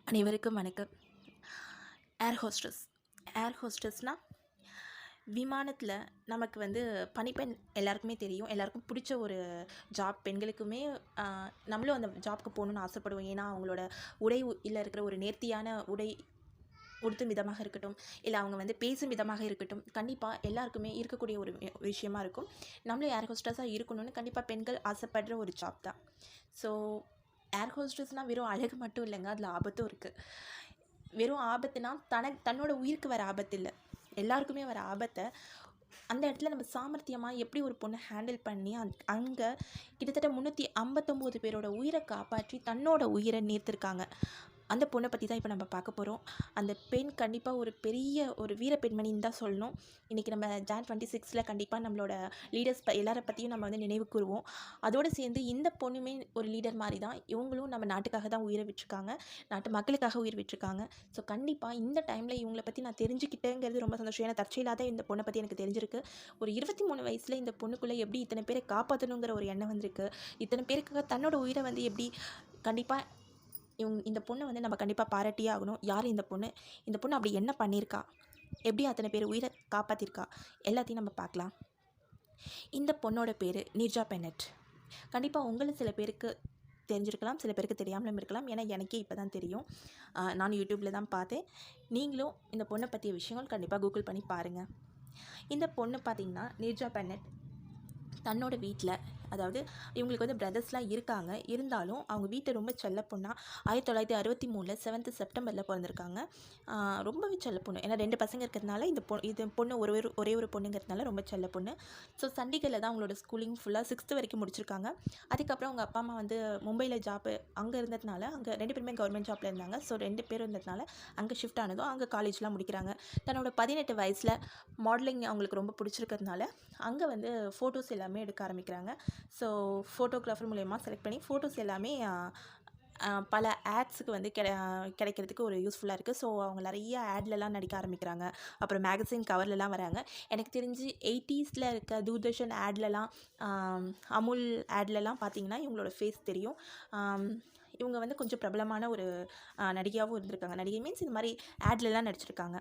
அனைவருக்கும் வணக்கம். ஏர் ஹோஸ்டஸ்னால் விமானத்தில் நமக்கு பணிப்பெண் எல்லாருக்குமே தெரியும். எல்லாருக்கும் பிடிச்ச ஒரு ஜாப். பெண்களுக்குமே நம்மளும் அந்த ஜாப்க்கு போகணுன்னு ஆசைப்படுவோம். ஏன்னா அவங்களோட உடை இல்லை இருக்கிற ஒரு நேர்த்தியான உடை உடுத்தும் விதமாக இருக்கட்டும், இல்லை அவங்க பேசும் விதமாக இருக்கட்டும், கண்டிப்பாக எல்லாருக்குமே இருக்கக்கூடிய ஒரு விஷயமா இருக்கும். நம்மளும் ஏர் ஹோஸ்டஸாக இருக்கணும்னு கண்டிப்பாக பெண்கள் ஆசைப்படுற ஒரு ஜாப் தான். ஸோ ஏர் ஹோஸ்டஸ்னால் வெறும் அழகு மட்டும் இல்லைங்க, அதில் ஆபத்தும் இருக்குது. வெறும் ஆபத்துனா தன்னோட உயிருக்கு வர ஆபத்து இல்லை, எல்லாருக்குமே வர ஆபத்தை அந்த இடத்துல நம்ம சாமர்த்தியமாக எப்படி ஒரு பொண்ணை ஹேண்டில் பண்ணி அங்கே கிட்டத்தட்ட 359 பேரோட உயிரை காப்பாற்றி தன்னோட உயிரை நேர்த்திருக்காங்க. அந்த பொண்ணை பற்றி தான் இப்போ நம்ம பார்க்க போகிறோம். அந்த பெண் கண்டிப்பாக ஒரு பெரிய ஒரு வீர பெண்மணின்னு தான் சொல்லணும். இன்றைக்கி நம்ம Jan 26 கண்டிப்பாக நம்மளோட லீடர்ஸ் எல்லாரை பற்றியும் நம்ம நினைவு கூறுவோம். அதோடு சேர்ந்து இந்த பொண்ணுமே ஒரு லீடர் மாதிரி தான். இவங்களும் நம்ம நாட்டுக்காக தான் உயிரை விட்டுருக்காங்க, நாட்டு மக்களுக்காக உயிர் விட்டுருக்காங்க. ஸோ கண்டிப்பாக இந்த டைமில் இவங்களை பற்றி நான் தெரிஞ்சுக்கிட்டேங்கிறது ரொம்ப சந்தோஷம். ஏன்னா தற்செயலாக இந்த பொண்ணை பற்றி எனக்கு தெரிஞ்சிருக்கு. ஒரு 23 வயசில் இந்த பொண்ணுக்குள்ளே எப்படி இத்தனை பேரை காப்பாற்றணுங்கிற ஒரு எண்ணம் வந்திருக்கு. இத்தனை பேருக்காக தன்னோட உயிரை எப்படி கண்டிப்பாக இந்த பொண்ணை நம்ம கண்டிப்பாக பாராட்டியே ஆகணும். யார் இந்த பொண்ணு, இந்த பொண்ணு அப்படி என்ன பண்ணியிருக்கா, எப்படி அத்தனை பேர் உயிரை காப்பாற்றிருக்கா, எல்லாத்தையும் நம்ம பார்க்கலாம். இந்த பொண்ணோட பேர் நிர்ஜா பென்னட். கண்டிப்பாக உங்களை சில பேருக்கு தெரிஞ்சிருக்கலாம், சில பேருக்கு தெரியாமலும் இருக்கலாம். ஏன்னா எனக்கே இப்போ தான் தெரியும். நான் யூடியூப்பில் தான் பார்த்தேன். நீங்களும் இந்த பொண்ணை பற்றிய விஷயங்கள் கண்டிப்பாக கூகுள் பண்ணி பாருங்கள். இந்த பொண்ணு பார்த்திங்கன்னா நிர்ஜா பென்னட் தன்னோட வீட்டில், அதாவது இவங்களுக்கு பிரதர்ஸ்லாம் இருக்காங்க, இருந்தாலும் அவங்க வீட்டை ரொம்ப செல்ல பொண்ணாக 1963 7th செப்டம்பரில் பிறந்திருக்காங்க. ரொம்பவே செல்ல பொண்ணு. ஏன்னா 2 பசங்க இருக்கிறதுனால இது பொண்ணு ஒரே ஒரு பொண்ணுங்கிறதுனால ரொம்ப செல்ல பொண்ணு. ஸோ சண்டிகரில் தான் அவங்களோட ஸ்கூலிங் ஃபுல்லாக 6th வரைக்கும் முடிச்சிருக்காங்க. அதுக்கப்புறம் அவங்க அப்பா அம்மா மும்பையில் ஜாப்பு அங்கே இருந்ததுனால, அங்கே 2 பேருமே கவர்மெண்ட் ஜாப்பில் இருந்தாங்க. ஸோ 2 பேரும் இருந்ததுனால அங்கே ஷிஃப்ட் ஆனதும் அங்கே காலேஜ்லாம் முடிக்கிறாங்க. தன்னோட 18 வயசில் மாடலிங் அவங்களுக்கு ரொம்ப பிடிச்சிருக்கிறதுனால அங்கே ஃபோட்டோஸ் எல்லாமே எடுக்க ஆரம்பிக்கிறாங்க. ஸோ ஃபோட்டோகிராஃபர் மூலயமா செலக்ட் பண்ணி ஃபோட்டோஸ் எல்லாமே பல ஆட்ஸுக்கு கிடைக்கிறதுக்கு ஒரு யூஸ்ஃபுல்லாக இருக்குது. ஸோ அவங்க நிறைய ஆட்லலாம் நடிக்க ஆரம்பிக்கிறாங்க. அப்புறம் மேகசின் கவர்லலாம் வராங்க. எனக்கு தெரிஞ்சு 80s இருக்க தூர்தர்ஷன் ஆட்லலாம், அமுல் ஆட்லலாம் பார்த்திங்கன்னா இவங்களோட ஃபேஸ் தெரியும். இவங்க கொஞ்சம் பிரபலமான ஒரு நடிகையாகவும் இருந்திருக்காங்க. நடிகை மீன்ஸ் இந்த மாதிரி ஆட்லலாம் நடிச்சிருக்காங்க.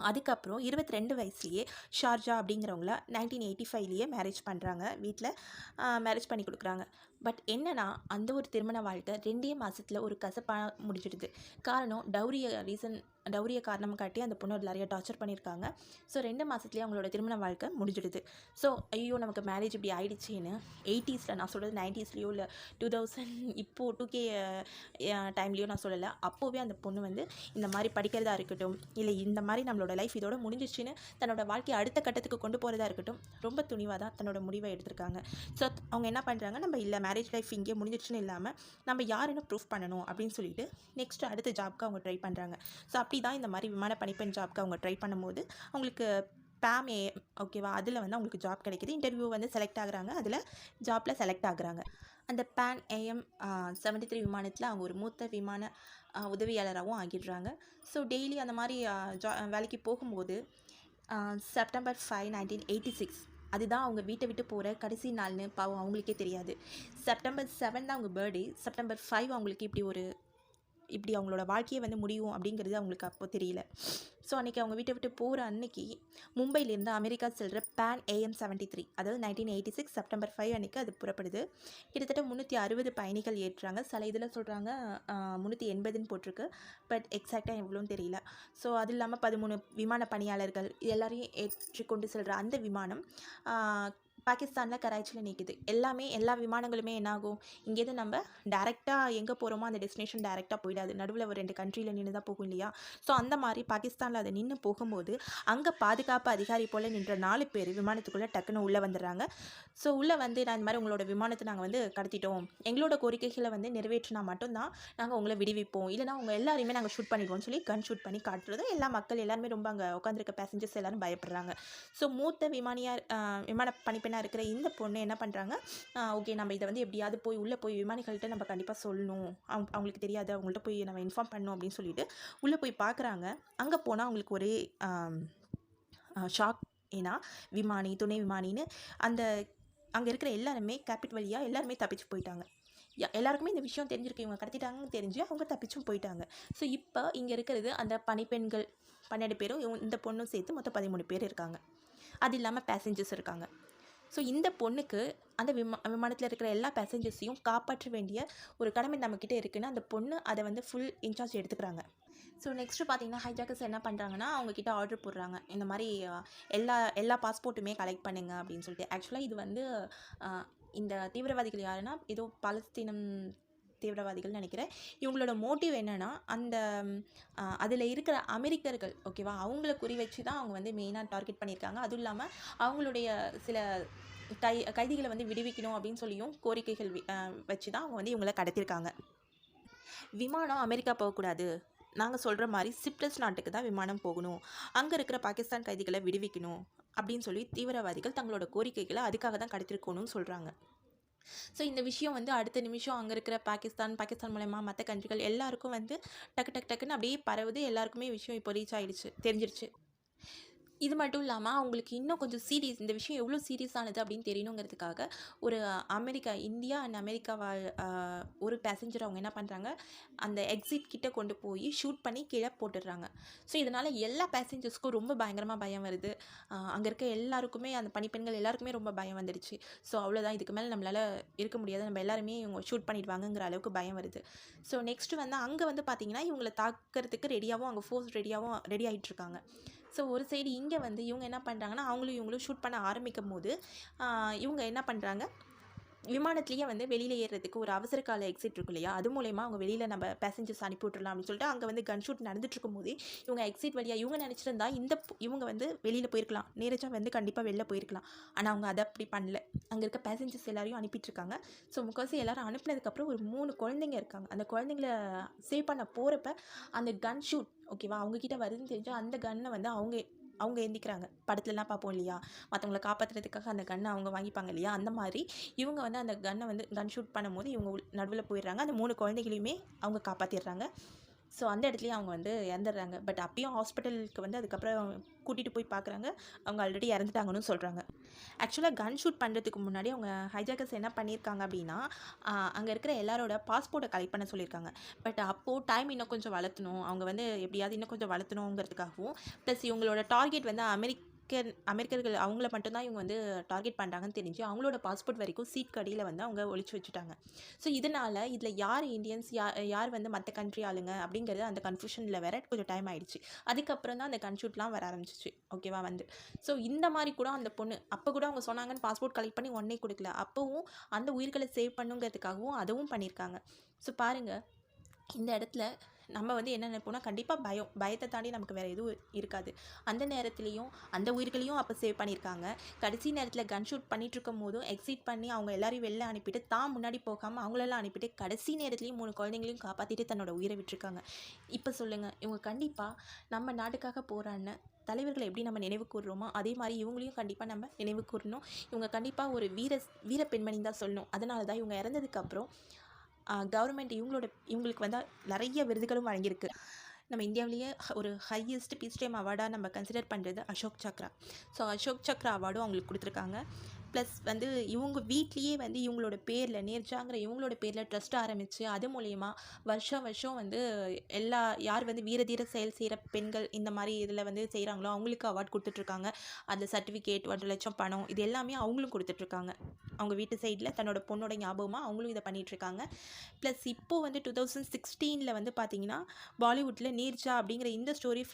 அதுக்கப்புறம் 22 வயசுலேயே ஷார்ஜா அப்படிங்கிறவங்கள 1985 மேரேஜ் பண்ணுறாங்க. வீட்டில் மேரேஜ் பண்ணி கொடுக்குறாங்க. பட் என்னென்னா அந்த ஒரு திருமண வாழ்க்கை 2 மாதத்தில் ஒரு கசப்பாக முடிஞ்சிடுது. காரணம் டவுரியை காரணம் காட்டி அந்த பொண்ணு நிறைய டார்ச்சர் பண்ணியிருக்காங்க. ஸோ 2 மாதத்துலேயே அவங்களோட திருமண வாழ்க்கை முடிஞ்சிடுது. ஸோ ஐயோ நமக்கு மேரேஜ் இப்படி ஆகிடுச்சின்னு 80s, நான் சொல்கிறது 90s இல்லை 2000 இப்போது 2K டைம்லேயோ நான் சொல்லலை, அப்போவே அந்த பொண்ணு இந்த மாதிரி படிக்கிறதா இருக்கட்டும், இல்லை இந்த மாதிரி நம்மளோட லைஃப் இதோட முடிஞ்சிச்சுன்னு தன்னோட வாழ்க்கையை அடுத்த கட்டத்துக்கு கொண்டு போகிறதா இருக்கட்டும், ரொம்ப துணிவாக தான் தன்னோட முடிவை எடுத்திருக்காங்க. ஸோ அவங்க என்ன பண்ணுறாங்க, நம்ம இல்லை மேரேஜ் லைஃப் இங்கே முடிஞ்சிடுச்சுன்னு இல்லாமல் நம்ம யாருன்னு ப்ரூஃப் பண்ணணும் அப்படின்னு சொல்லிட்டு நெக்ஸ்ட்டு அடுத்த ஜாப்க்கு அவங்க ட்ரை பண்ணுறாங்க. ஸோ அப்படி தான் இந்த மாதிரி விமான பணிப்பெண் ஜாப்க்கு அவங்க ட்ரை பண்ணும்போது அவங்களுக்கு PAM AM ஓகேவா, அதில் அவங்களுக்கு ஜாப் கிடைக்கிது. இன்டர்வியூ செலக்ட் ஆகுறாங்க, அதில் ஜாப்பில் செலக்ட் ஆகுறாங்க. அந்த PAN AM 73 விமானத்தில் அவங்க ஒரு மூத்த விமான உதவியாளராகவும் ஆகிடுறாங்க. ஸோ டெய்லி அந்த மாதிரி வேலைக்கு போகும்போது September 5, 1986 அதுதான் அவங்க வீட்டை விட்டு போகிற கடைசி நாள்னு பாவம் அவங்களுக்கே தெரியாது. September 7 தான் அவங்க பர்த்டே. September 5 அவங்களுக்கு இப்படி அவங்களோட வாழ்க்கையே முடியும் அப்படிங்கிறது அவங்களுக்கு அப்போ தெரியல. ஸோ அன்றைக்கி அவங்க வீட்டை விட்டு போகிற அன்னைக்கு மும்பையிலேருந்து அமெரிக்கா செல்கிற PAN AM 73, அதாவது 1986 September 5 அன்றைக்கி அது புறப்படுது. கிட்டத்தட்ட 360 பயணிகள் ஏற்றுறாங்க. சில இதில் சொல்கிறாங்க 380ன்னு போட்டிருக்கு, பட் எக்ஸாக்டாக எவ்வளோன்னு தெரியல. ஸோ அது இல்லாமல் 13 விமான பணியாளர்கள் எல்லாரையும் ஏற்றிக்கொண்டு செல்கிற அந்த விமானம் பாகிஸ்தானில் கராச்சியில் நிற்குது. எல்லா விமானங்களுமே என்னாகும், இங்கேருந்து நம்ம டேரெக்டாக எங்கே போகிறோமோ அந்த டெஸ்டினேஷன் டேரெக்டாக போயிடாது, நடுவில் ஒரு 2 கண்ட்ரியில் நின்று தான் போகும் இல்லையா. ஸோ அந்த மாதிரி பாகிஸ்தானில் அதை நின்று போகும்போது அங்கே பாதுகாப்பு அதிகாரி போல் நின்ற 4 பேர் விமானத்துக்குள்ளே டக்குன்னு உள்ளே வந்துடுறாங்க. ஸோ உள்ளே நான் இந்த மாதிரி உங்களோட விமானத்தை நாங்கள் கடத்திட்டோம், எங்களோட கோரிக்கைகளை நிறைவேற்றினா மட்டும்தான் நாங்கள் உங்களை விடுவிப்போம், இல்லைனா உங்கள் எல்லாரையுமே நாங்கள் ஷூட் பண்ணிடுவோம்னு சொல்லி கன் ஷூட் பண்ணி காட்டுறது எல்லா மக்கள் எல்லாருமே ரொம்ப அங்கே உட்காந்துருக்க பேசஞ்சர்ஸ் எல்லோரும் பயப்படுறாங்க. ஸோ மூத்த விமான பணிப்பெண்ணாக இருக்கிற இந்த பொண்ணு என்ன பண்ணுறாங்க, ஓகே நம்ம இதை எப்படியாவது உள்ளே போய் விமானிகள்கிட்ட நம்ம கண்டிப்பாக சொல்லணும், அவங்களுக்கு தெரியாது, அவங்கள்ட்ட போய் நம்ம இன்ஃபார்ம் பண்ணணும் அப்படின்னு சொல்லிட்டு உள்ளே போய் பார்க்குறாங்க. அங்கே போனால் அவங்களுக்கு ஒரே ஷாக். ஏன்னா விமானி, துணை விமானின்னு அங்கே இருக்கிற எல்லாருமே கேபிட் வழியாக எல்லாருமே தப்பிச்சு போயிட்டாங்க. எல்லாருக்குமே இந்த விஷயம் தெரிஞ்சிருக்கு, இவங்க கடத்திட்டாங்கன்னு தெரிஞ்சு அவங்க தப்பிச்சும் போயிட்டாங்க. ஸோ இப்போ இங்கே இருக்கிறது அந்த பணிப்பெண்கள் 12 பேரும், இந்த பொண்ணும் சேர்த்து மொத்தம் 13 பேர் இருக்காங்க. அது இல்லாமல் பேசஞ்சர்ஸ் இருக்காங்க. ஸோ இந்த பொண்ணுக்கு அந்த விமானத்தில் இருக்கிற எல்லா பேசஞ்சர்ஸையும் காப்பாற்ற வேண்டிய ஒரு கடமை நம்மக்கிட்ட இருக்குன்னு அந்த பொண்ணு அதை வந்து ஃபுல் இன்சார்ஜ் எடுத்துக்கிறாங்க. ஸோ நெக்ஸ்ட்டு பார்த்தீங்கன்னா ஹைஜாக்கர்ஸ் என்ன பண்ணுறாங்கன்னா, அவங்கக்கிட்ட ஆர்டர் போடுறாங்க, இந்த மாதிரி எல்லா பாஸ்போர்ட்டுமே கலெக்ட் பண்ணுங்க அப்படின்னு சொல்லிட்டு. ஆக்சுவலாக இது வந்து இந்த தீவிரவாதிகள் யாருன்னா, ஏதோ பாலஸ்தீனம் தீவிரவாதிகள்னு நினைக்கிறேன். இவங்களோட மோட்டிவ் என்னென்னா, அந்த அதில் இருக்கிற அமெரிக்கர்கள் ஓகேவா, அவங்கள குறி வச்சு தான் அவங்க வந்து மெயினாக டார்கெட் பண்ணியிருக்காங்க. அதுவும் இல்லாமல் அவங்களுடைய சில கைதிகளை வந்து விடுவிக்கணும் அப்படின்னு சொல்லியும் கோரிக்கைகள் வச்சு தான் அவங்க வந்து இவங்கள கடத்தியிருக்காங்க. விமானம் அமெரிக்கா போகக்கூடாது, நாங்கள் சொல்கிற மாதிரி சிப்ரஸ் நாட்டுக்கு தான் விமானம் போகணும், அங்கே இருக்கிற பாகிஸ்தான் கைதிகளை விடுவிக்கணும் அப்படின்னு சொல்லி தீவிரவாதிகள் தங்களோட கோரிக்கைகளை அதுக்காக தான் கடத்திருக்கணும்னு சொல்கிறாங்க. ஸோ இந்த விஷயம் வந்து அடுத்த நிமிஷம் அங்கே இருக்கிற பாகிஸ்தான் மூலயமா மற்ற கண்ட்ரிகள் எல்லாருக்கும் வந்து டக்குன்னு அப்படியே பரவுது. எல்லாருக்குமே விஷயம் இப்போ ரீச் ஆகிடுச்சு, தெரிஞ்சிருச்சு. இது மட்டும் இல்லாமல் அவங்களுக்கு இன்னும் கொஞ்சம் சீரியஸ், இந்த விஷயம் எவ்வளோ சீரியஸானது அப்படின்னு தெரியணுங்கிறதுக்காக ஒரு இந்தியா அண்ட் அமெரிக்கா ஒரு பேசஞ்சர் அவங்க என்ன பண்ணுறாங்க, அந்த எக்ஸிட் கிட்டே கொண்டு போய் ஷூட் பண்ணி கீழே போட்டுடுறாங்க. ஸோ இதனால் எல்லா பேசஞ்சர்ஸ்க்கும் ரொம்ப பயங்கரமாக பயம் வருது. அங்கே இருக்க எல்லாருக்குமே, அந்த பணிப்பெண்கள் எல்லாருக்குமே ரொம்ப பயம் வந்துடுச்சு. ஸோ அவ்வளோதான், இதுக்கு மேலே நம்மளால் இருக்க முடியாது, நம்ம எல்லாருமே இவங்க ஷூட் பண்ணிடுவாங்கங்கிற அளவுக்கு பயம் வருது. ஸோ நெக்ஸ்ட்டு வந்து அங்கே வந்து பார்த்திங்கன்னா இவங்களை தாக்கிறதுக்கு ரெடியாகவும் அங்கே ஃபோர்ஸ் ரெடி ஆகிட்டுருக்காங்க. ஸோ ஒரு சைடு இங்கே வந்து இவங்க என்ன பண்ணுறாங்கன்னா, இவங்களும் ஷூட் பண்ண ஆரம்பிக்கும் போது இவங்க என்ன பண்ணுறாங்க, விமானத்துலேயே வந்து வெளியில் ஏறுறதுக்கு ஒரு அவசர கால எக்ஸிட் இருக்கும் இல்லையா, அது மூலயமா அவங்க வெளியில் நம்ம பேசஞ்சர்ஸ் அனுப்பி விட்டுறலாம் அப்படின்னு சொல்லிட்டு அங்கே வந்து கன் ஷூட் நடந்துட்டுருக்கும் போது இவங்க எக்ஸிட் வழியாக இவங்க நினச்சிருந்தா இவங்க வந்து வெளியில் போயிருக்கலாம், நேரச்சா வந்து கண்டிப்பாக வெளில போயிருக்கலாம். ஆனால் அவங்க அதை அப்படி பண்ணல. அங்கே இருக்க பேசஞ்சர்ஸ் எல்லாரையும் அனுப்பிட்டுருக்காங்க. ஸோ முக்கால்வாசி எல்லாரும் அனுப்பினதுக்கப்புறம் ஒரு 3 குழந்தைங்க இருக்காங்க. அந்த குழந்தைங்கள சேவ் பண்ண போகிறப்ப அந்த கன் ஷூட் ஓகேவா, அவங்கக்கிட்ட வருதுன்னு தெரிஞ்சால் அந்த கன்னை வந்து அவங்க ஏந்திக்கிறாங்க. படத்துலலாம் பார்ப்போம் இல்லையா, மற்றவங்கள காப்பாற்றுறதுக்காக அந்த கன்னை அவங்க வாங்கிப்பாங்க இல்லையா, அந்த மாதிரி இவங்க வந்து அந்த கன்னை வந்து கன் ஷூட் பண்ணும்போது இவங்க நடுவில் போயிடுறாங்க. அந்த 3 குழந்தைகளையுமே அவங்க காப்பாற்றிடுறாங்க. ஸோ அந்த இடத்துலையும் அவங்க வந்து இறந்துடுறாங்க. பட் அப்பயும் ஹாஸ்பிட்டலுக்கு வந்து அதுக்கப்புறம் கூட்டிகிட்டு போய் பார்க்குறாங்க, அவங்க ஆல்ரெடி இறந்துட்டாங்கன்னு சொல்கிறாங்க. ஆக்சுவலாக கன் ஷூட் பண்ணுறதுக்கு முன்னாடி அவங்க ஹைஜாக்கர்ஸ் என்ன பண்ணியிருக்காங்க அப்படின்னா, அங்கே இருக்கிற எல்லாரோட பாஸ்போர்ட்டை கலெக்ட் பண்ண சொல்லியிருக்காங்க. பட் அப்போது டைம் இன்னும் கொஞ்சம் வளர்த்தணும், அவங்க வந்து எப்படியாவது இன்னும் கொஞ்சம் வளர்த்தணுங்கிறதுக்காகவும், ப்ளஸ் இவங்களோட டார்கெட் வந்து அமெரிக்கர்கள் அவங்கள மட்டும்தான் இவங்க வந்து டார்கெட் பண்ணுறாங்கன்னு தெரிஞ்சு அவங்களோட பாஸ்போர்ட் வரைக்கும் சீட் கடியில் வந்து அவங்க ஒழிச்சு வச்சுட்டாங்க. ஸோ இதனால் இதில் யார் இந்தியன்ஸ், யார் வந்து மற்ற கண்ட்ரி ஆளுங்க அப்படிங்கிறது அந்த கன்ஃபியூஷனில் வேற கொஞ்சம் டைம் ஆகிடுச்சு. அதுக்கப்புறம் தான் அந்த கன்ஷூட்லாம் வர ஆரம்பிச்சிச்சு ஓகேவா வந்து. ஸோ இந்த மாதிரி கூட அந்த பொண்ணு அப்போ கூட அவங்க சொன்னாங்கன்னு பாஸ்போர்ட் கலெக்ட் பண்ணி ஒன்றே கொடுக்கல, அப்போவும் அந்த உயிர்களை சேவ் பண்ணுங்கிறதுக்காகவும் அதுவும் பண்ணியிருக்காங்க. ஸோ பாருங்கள், இந்த இடத்துல நம்ம வந்து என்ன நினைப்போம்னா, கண்டிப்பாக பயத்தை தாண்டி நமக்கு வேறு எதுவும் இருக்காது. அந்த நேரத்துலையும் அந்த உயிர்களையும் அப்போ சேவ் பண்ணியிருக்காங்க. கடைசி நேரத்தில் கன் ஷூட் பண்ணிகிட்டு இருக்கும் போதும் எக்ஸிட் பண்ணி அவங்க எல்லாரையும் வெளில அனுப்பிட்டு தான் முன்னாடி போகாமல் அவங்களெல்லாம் அனுப்பிட்டு கடைசி நேரத்துலையும் 3 குழந்தைங்களையும் காப்பாற்றிட்டு தன்னோட உயிரை விட்டுருக்காங்க. இப்போ சொல்லுங்கள், இவங்க கண்டிப்பாக நம்ம நாட்டுக்காக போராடின தலைவர்களை எப்படி நம்ம நினைவு கூறுறோமோ அதே மாதிரி இவங்களையும் கண்டிப்பாக நம்ம நினைவு கூறணும். இவங்க கண்டிப்பாக ஒரு வீர பெண்மணி தான் சொல்லணும். அதனால தான் இவங்க இறந்ததுக்கப்புறம் கவர்மெண்ட் இவங்களுக்கு வந்து நிறைய விருதுகளும் வழங்கியிருக்கு. நம்ம இந்தியாவிலேயே ஒரு ஹையஸ்ட் பீஸ் டைம் அவார்டாக நம்ம கன்சிடர் பண்ணுறது அசோக் சக்ரா. ஸோ அசோக் சக்ரா அவார்டும் அவங்களுக்கு கொடுத்துருக்காங்க. ப்ளஸ் வந்து இவங்க வீட்லேயே வந்து இவங்களோட பேரில், நேர்ஜாங்கிற இவங்களோட பேரில் ட்ரஸ்ட் ஆரம்பித்து அது மூலயமா வருஷம் வந்து யார் வந்து வீரதீர செயல் செய்கிற பெண்கள் இந்த மாதிரி இதில் வந்து செய்கிறாங்களோ அவங்களுக்கு அவார்ட் கொடுத்துட்ருக்காங்க. அதில் சர்டிஃபிகேட், 1 லட்சம் பணம், இது எல்லாமே அவங்களும் கொடுத்துட்ருக்காங்க. அவங்க வீட்டு சைடில் தன்னோட பொண்ணோட ஞாபகமாக அவங்களும் இதை பண்ணிகிட்ருக்காங்க. ப்ளஸ் இப்போது வந்து 2016 வந்து பார்த்திங்கன்னா பாலிவுட்டில் நீர்ஜா அப்படிங்கிற இந்த ஸ்டோரி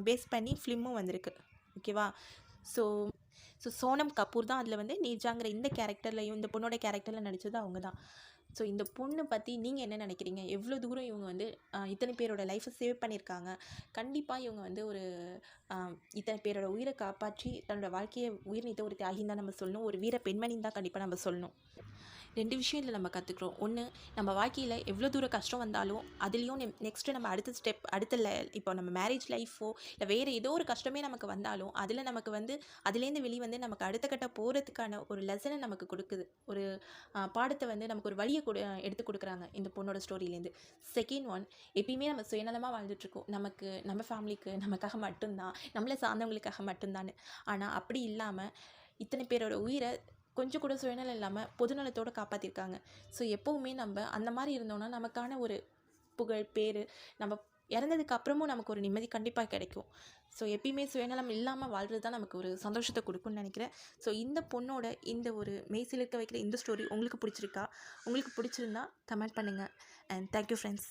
பேஸ் பண்ணி ஃபிலிமும் வந்திருக்கு ஓகேவா. ஸோ சோனம் கபூர் தான் அதில் வந்து நீர்ஜாங்கிற இந்த கேரக்டர்லையும், இந்த பொண்ணோட கேரக்டரில் நடித்தது அவங்க தான். ஸோ இந்த பொண்ணு பற்றி நீங்கள் என்ன நினைக்கிறீங்க? எவ்வளோ தூரம் இவங்க வந்து இத்தனை பேரோட லைஃப்பை சேவ் பண்ணியிருக்காங்க. கண்டிப்பாக இவங்க வந்து ஒரு இத்தனை பேரோட உயிரை காப்பாற்றி தன்னோட வாழ்க்கையை உயிர் நீத்த ஒரு தியாகின்னு தான் நம்ம சொல்லணும். ஒரு வீர பெண்மணின்னு தான் கண்டிப்பாக நம்ம சொல்லணும். 2 விஷயம் இதில் நம்ம கற்றுக்குறோம். ஒன்று, நம்ம வாழ்க்கையில் எவ்வளோ தூரம் கஷ்டம் வந்தாலும் அதுலேயும் நெக்ஸ்ட்டு நம்ம அடுத்த ஸ்டெப் இப்போ நம்ம மேரேஜ் லைஃபோ இல்லை வேறு ஏதோ ஒரு கஷ்டமே நமக்கு வந்தாலும் அதில் நமக்கு வந்து அதுலேருந்து வெளிவந்து நமக்கு அடுத்த கட்ட போகிறதுக்கான ஒரு லெசனை நமக்கு கொடுக்குது. ஒரு பாடத்தை வந்து நமக்கு ஒரு வழியை எடுத்து கொடுக்குறாங்க இந்த பொண்ணோட ஸ்டோரியிலேருந்து. செகண்ட் ஒன், எப்பயுமே நம்ம சுயநலமாக வாழ்ந்துட்டுருக்கோம். நமக்கு, நம்ம ஃபேமிலிக்கு, நமக்காக மட்டும்தான், நம்மளை சார்ந்தவங்களுக்காக மட்டும்தான். ஆனால் அப்படி இல்லாமல் இத்தனை பேரோட உயிரை கொஞ்சம் கூட சுயநலம் இல்லாமல் பொதுநலத்தோடு காப்பாற்றிருக்காங்க. ஸோ எப்போவுமே நம்ம அந்த மாதிரி இருந்தோம்னா நமக்கான ஒரு புகழ், பேர், நம்ம இறந்ததுக்கு அப்புறமும் நமக்கு ஒரு நிம்மதி கண்டிப்பாக கிடைக்கும். ஸோ எப்பயுமே சுயநலம் இல்லாமல் வாழ்கிறது தான் நமக்கு ஒரு சந்தோஷத்தை கொடுக்கும்னு நினைக்கிறேன். ஸோ இந்த பொண்ணோட இந்த ஒரு மெய்சிலிர்க்க வைக்கிற இந்த ஸ்டோரி உங்களுக்கு பிடிச்சிருக்கா? உங்களுக்கு பிடிச்சிருந்தா கமெண்ட் பண்ணுங்கள். And thank you friends.